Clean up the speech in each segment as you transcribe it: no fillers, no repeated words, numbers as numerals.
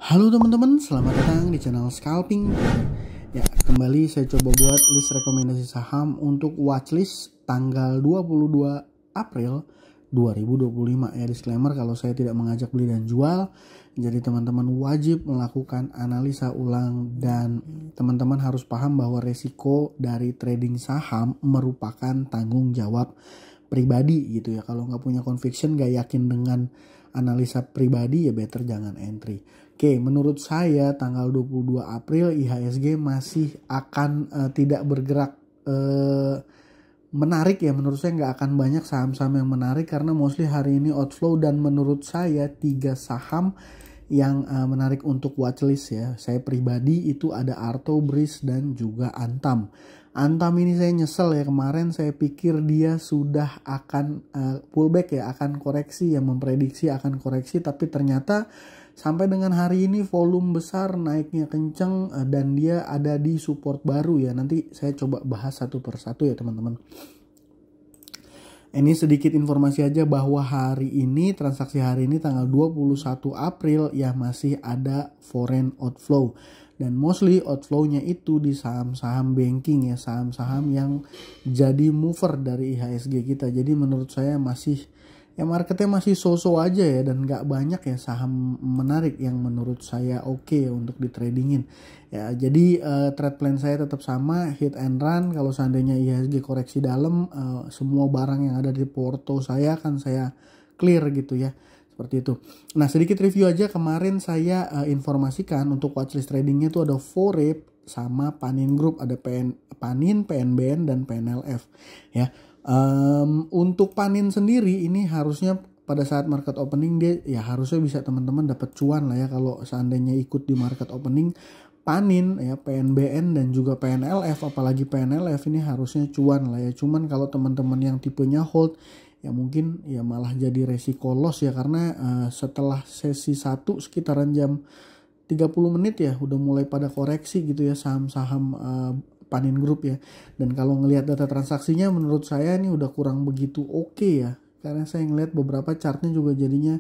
Halo teman-teman, selamat datang di channel Scalping. Ya, kembali saya coba buat list rekomendasi saham untuk watchlist tanggal 22 April 2025. Ya, disclaimer kalau saya tidak mengajak beli dan jual. Jadi teman-teman wajib melakukan analisa ulang dan teman-teman harus paham bahwa resiko dari trading saham merupakan tanggung jawab pribadi gitu ya. Kalau nggak punya conviction, nggak yakin dengan analisa pribadi, ya better jangan entry. Oke, menurut saya tanggal 22 April IHSG masih akan tidak bergerak menarik ya. Menurut saya nggak akan banyak saham-saham yang menarik karena mostly hari ini outflow, dan menurut saya 3 saham yang menarik untuk watchlist ya. Saya pribadi itu ada Arto, Breeze, dan juga Antam. Antam ini saya nyesel ya, kemarin saya pikir dia sudah akan pullback ya, akan koreksi ya, memprediksi akan koreksi, tapi ternyata sampai dengan hari ini volume besar, naiknya kenceng, dan dia ada di support baru ya. Nanti saya coba bahas satu persatu ya teman-teman. Ini sedikit informasi aja bahwa hari ini, transaksi hari ini tanggal 21 April ya, masih ada foreign outflow. Dan mostly outflow-nya itu di saham-saham banking ya, saham-saham yang jadi mover dari IHSG kita. Jadi menurut saya masih ya, marketnya masih so-so aja ya, dan nggak banyak ya saham menarik yang menurut saya oke ya untuk di tradingin ya. Jadi trade plan saya tetap sama, hit and run. Kalau seandainya IHSG koreksi dalam, semua barang yang ada di porto saya akan saya clear gitu ya, seperti itu. Nah, sedikit review aja, kemarin saya informasikan untuk watchlist tradingnya itu ada Forep sama Panin Group, ada Panin, PNBN, dan PNLF ya. Untuk Panin sendiri ini harusnya pada saat market opening dia ya harusnya bisa teman-teman dapat cuan lah ya kalau seandainya ikut di market opening. Panin ya, PNBN dan juga PNLF, apalagi PNLF ini harusnya cuan lah ya. Cuman kalau teman-teman yang tipenya hold ya mungkin ya malah jadi resiko loss ya, karena setelah sesi 1 sekitaran jam 30 menit ya udah mulai pada koreksi gitu ya saham-saham Panin Group ya. Dan kalau ngelihat data transaksinya menurut saya ini udah kurang begitu oke ya, karena saya ngelihat beberapa chartnya juga jadinya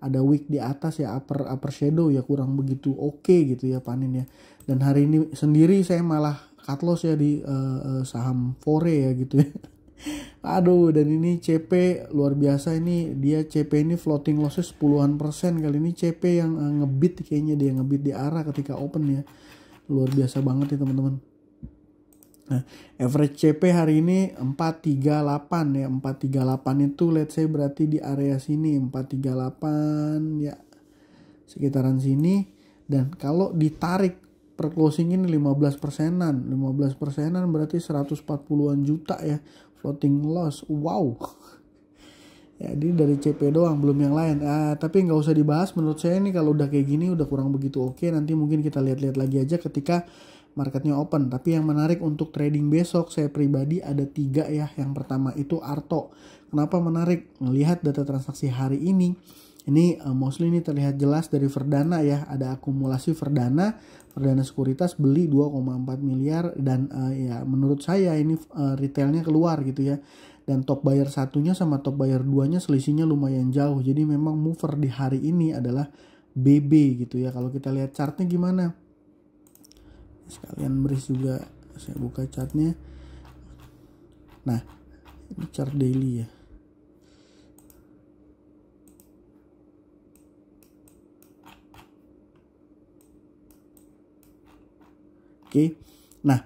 ada wick di atas ya, upper shadow ya, kurang begitu oke gitu ya Panin ya. Dan hari ini sendiri saya malah cut loss ya di saham Fore ya gitu ya. Aduh, dan ini CP luar biasa, ini dia CP ini floating lossnya 10-an%. Kali ini CP yang ngebit, kayaknya dia ngebit di arah ketika open ya. Luar biasa banget ya teman-teman. Nah, average CP hari ini 438 ya. 438 itu let's say berarti di area sini 438 ya, sekitaran sini. Dan kalau ditarik per closing ini 15%-an. 15%-an berarti 140-an juta ya floating loss. Wow. Jadi dari CP doang, belum yang lain. Tapi nggak usah dibahas, menurut saya ini kalau udah kayak gini udah kurang begitu oke. Nanti mungkin kita lihat-lihat lagi aja ketika marketnya open. Tapi yang menarik untuk trading besok saya pribadi ada 3 ya. Yang pertama itu Arto. Kenapa menarik? Melihat data transaksi hari ini mostly ini terlihat jelas dari Verdana ya, ada akumulasi Verdana sekuritas beli 2,4 miliar, dan ya menurut saya ini retailnya keluar gitu ya. Dan top buyer satunya sama top buyer 2-nya selisihnya lumayan jauh. Jadi memang mover di hari ini adalah BB gitu ya. Kalau kita lihat chartnya gimana? Sekalian Breeze juga saya buka chartnya. Nah, ini chart daily ya. Oke. Nah,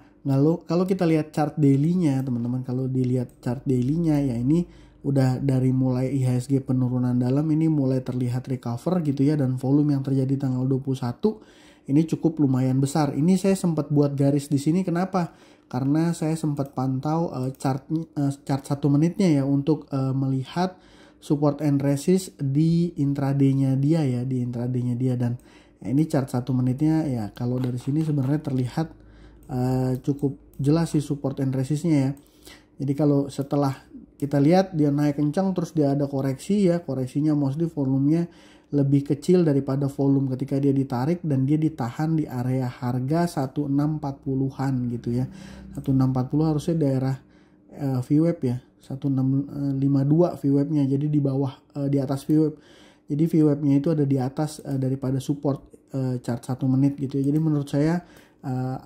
kalau kita lihat chart daily-nya teman-teman, kalau dilihat chart daily-nya ya, ini udah dari mulai IHSG penurunan dalam ini mulai terlihat recover gitu ya, dan volume yang terjadi tanggal 21 ini cukup lumayan besar. Ini saya sempat buat garis di sini, kenapa? Karena saya sempat pantau chart 1 menitnya ya untuk melihat support and resist di intraday-nya dia ya, dan ini chart 1 menitnya ya, kalau dari sini sebenarnya terlihat cukup jelas sih support and resistnya ya. Jadi kalau setelah kita lihat dia naik kencang terus dia ada koreksi ya, koreksinya mostly volumenya lebih kecil daripada volume ketika dia ditarik, dan dia ditahan di area harga 1640-an gitu ya. 1640 harusnya daerah VWAP ya, 1652 VWAP-nya, jadi di bawah di atas VWAP. Jadi VWAP-nya itu ada di atas daripada support. chart 1 menit gitu ya. Jadi menurut saya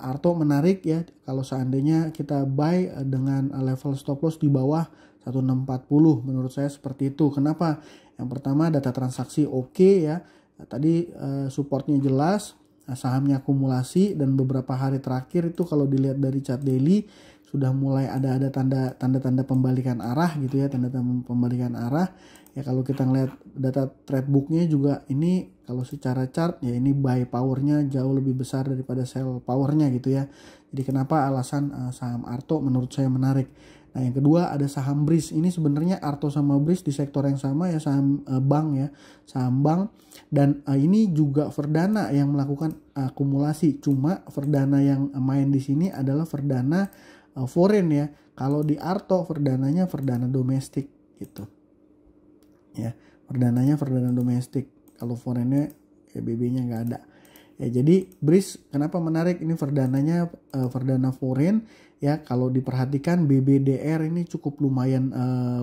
Arto menarik ya kalau seandainya kita buy dengan level stop loss di bawah 1640. Menurut saya seperti itu. Kenapa? Yang pertama data transaksi oke ya. Tadi supportnya jelas, sahamnya akumulasi, dan beberapa hari terakhir itu kalau dilihat dari chart daily sudah mulai ada tanda-tanda pembalikan arah gitu ya, tanda-tanda pembalikan arah. Ya kalau kita ngeliat data trade booknya juga ini kalau secara chart ya ini buy powernya jauh lebih besar daripada sell powernya gitu ya. Jadi kenapa alasan saham Arto menurut saya menarik. Nah yang kedua ada saham BRIS. Ini sebenarnya Arto sama BRIS di sektor yang sama ya, saham bank ya, saham bank. Dan ini juga Verdana yang melakukan akumulasi. Cuma Verdana yang main di sini adalah Verdana foreign ya. Kalau di Arto Verdananya Verdana domestik gitu. Ya, Verdananya Verdana domestik. Kalau foreignnya ya BB-nya nggak ada. Ya jadi BRIS kenapa menarik, ini Verdananya Verdana foreign ya. Kalau diperhatikan BBDR ini cukup lumayan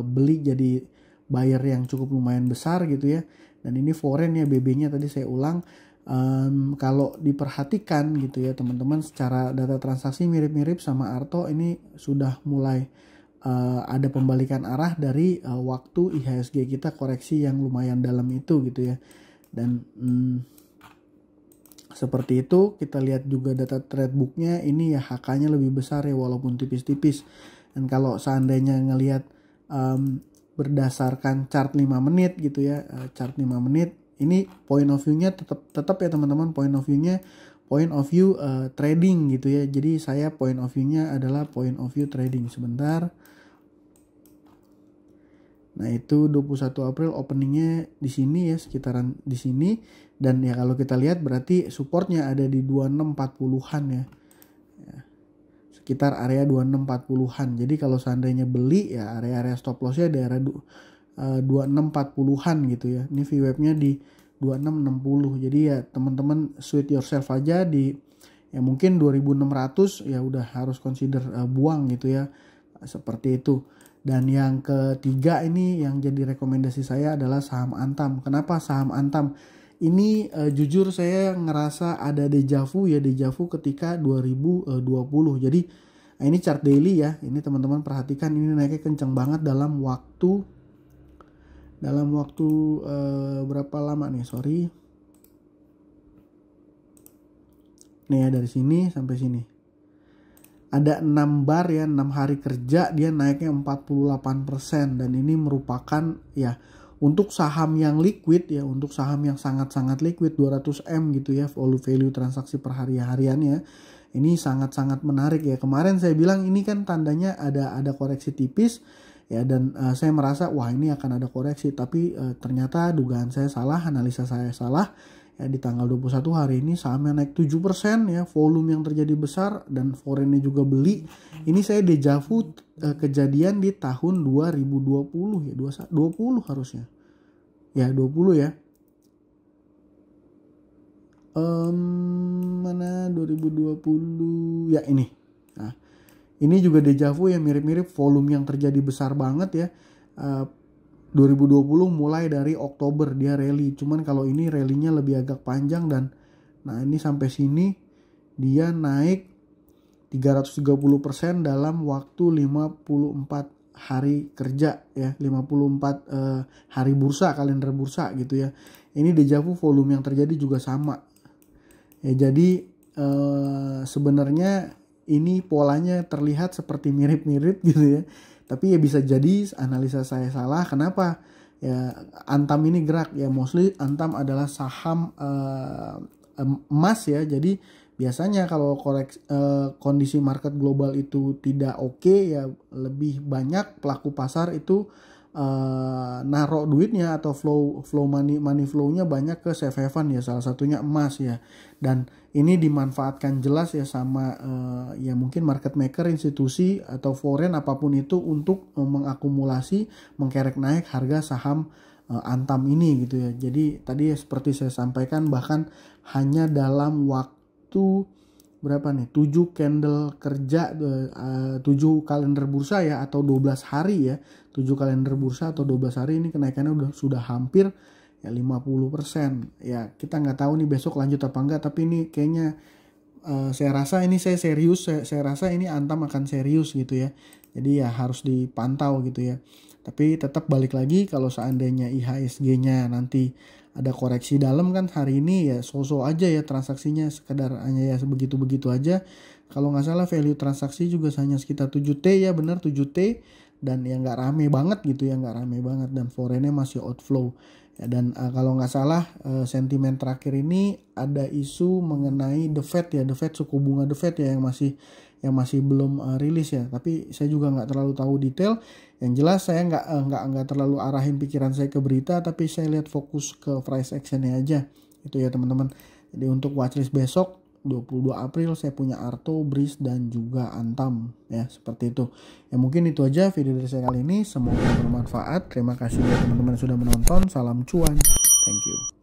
beli jadi buyer yang cukup lumayan besar gitu ya. Dan ini foreign ya, BB-nya tadi saya ulang. Kalau diperhatikan gitu ya teman-teman, secara data transaksi mirip-mirip sama Arto, ini sudah mulai ada pembalikan arah dari waktu IHSG kita koreksi yang lumayan dalam itu gitu ya. Dan seperti itu kita lihat juga data trade booknya, ini ya HK-nya lebih besar ya walaupun tipis-tipis. Dan kalau seandainya ngelihat berdasarkan chart 5 menit gitu ya, chart 5 menit ini point of view-nya tetap ya teman-teman, point of view trading gitu ya. Jadi saya point of view-nya adalah point of view trading. Sebentar. Nah itu 21 April openingnya di sini ya, sekitaran di sini. Dan ya kalau kita lihat berarti supportnya ada di 2640-an ya. Sekitar area 2640-an. Jadi kalau seandainya beli ya area-area stop loss-nya daerah 2640-an gitu ya. Ini VWAP-nya di 2660. Jadi ya teman-teman sweet yourself aja di ya mungkin 2600 ya udah harus consider buang gitu ya. Seperti itu. Dan yang ketiga ini yang jadi rekomendasi saya adalah saham Antam. Kenapa saham Antam? Ini jujur saya ngerasa ada dejavu ketika 2020. Jadi ini chart daily ya. Ini teman-teman perhatikan, ini naiknya kencang banget dalam waktu berapa lama nih, sorry. Nih ya dari sini sampai sini. Ada 6 bar ya, 6 hari kerja dia naiknya 48%. Dan ini merupakan ya untuk saham yang liquid ya, untuk saham yang sangat-sangat liquid 200M gitu ya, value transaksi per hariannya. Ini sangat-sangat menarik ya. Kemarin saya bilang ini kan tandanya ada koreksi tipis ya, dan saya merasa wah ini akan ada koreksi, tapi ternyata dugaan saya salah, analisa saya salah. Ya, di tanggal 21 hari ini sahamnya naik 7% ya, volume yang terjadi besar dan foreignnya juga beli. Ini saya dejavu kejadian di tahun 2020 ya, 20 harusnya. Ya 20 ya. Mana 2020 ya ini. Nah, ini juga dejavu ya, mirip-mirip volume yang terjadi besar banget ya. 2020 mulai dari Oktober dia rally, cuman kalau ini rally-nya lebih agak panjang. Dan nah ini sampai sini dia naik 330% dalam waktu 54 hari kerja ya, 54 hari bursa, kalender bursa gitu ya. Ini dejavu volume yang terjadi juga sama ya. Jadi sebenarnya ini polanya terlihat seperti mirip-mirip gitu ya. Tapi ya bisa jadi analisa saya salah. Kenapa? Ya Antam ini gerak ya, mostly Antam adalah saham emas ya. Jadi biasanya kalau kondisi market global itu tidak oke ya, lebih banyak pelaku pasar itu naruh duitnya atau flow money flow-nya banyak ke safe haven ya, salah satunya emas ya. Dan ini dimanfaatkan jelas ya sama ya mungkin market maker, institusi atau foreign apapun itu untuk mengakumulasi, mengkerek naik harga saham Antam ini gitu ya. Jadi tadi ya seperti saya sampaikan, bahkan hanya dalam waktu berapa nih, 7 candle kerja, 7 kalender bursa ya, atau 12 hari ya, 7 kalender bursa atau 12 hari ini kenaikannya sudah hampir ya 50%. Ya kita nggak tahu nih besok lanjut apa enggak, tapi ini kayaknya saya rasa ini saya serius, saya rasa ini Antam akan serius gitu ya. Jadi ya harus dipantau gitu ya. Tapi tetap balik lagi, kalau seandainya IHSG-nya nanti ada koreksi dalam kan hari ini, ya so-so aja ya transaksinya, sekedar hanya ya sebegitu-begitu aja. Kalau nggak salah value transaksi juga hanya sekitar 7T ya, benar 7T, dan ya nggak rame banget gitu ya, nggak rame banget, dan foreignnya masih outflow. Ya, dan kalau nggak salah sentimen terakhir ini ada isu mengenai The Fed ya, The Fed, suku bunga The Fed ya yang masih belum rilis ya. Tapi saya juga nggak terlalu tahu detail. Yang jelas saya nggak terlalu arahin pikiran saya ke berita, tapi saya lihat fokus ke price actionnya aja. Itu ya teman-teman. Jadi untuk watchlist besok 22 April saya punya Arto, Breeze, dan juga Antam ya, seperti itu. Ya mungkin itu aja video dari saya kali ini, semoga bermanfaat. Terima kasih buat teman-teman yang sudah menonton. Salam cuan. Thank you.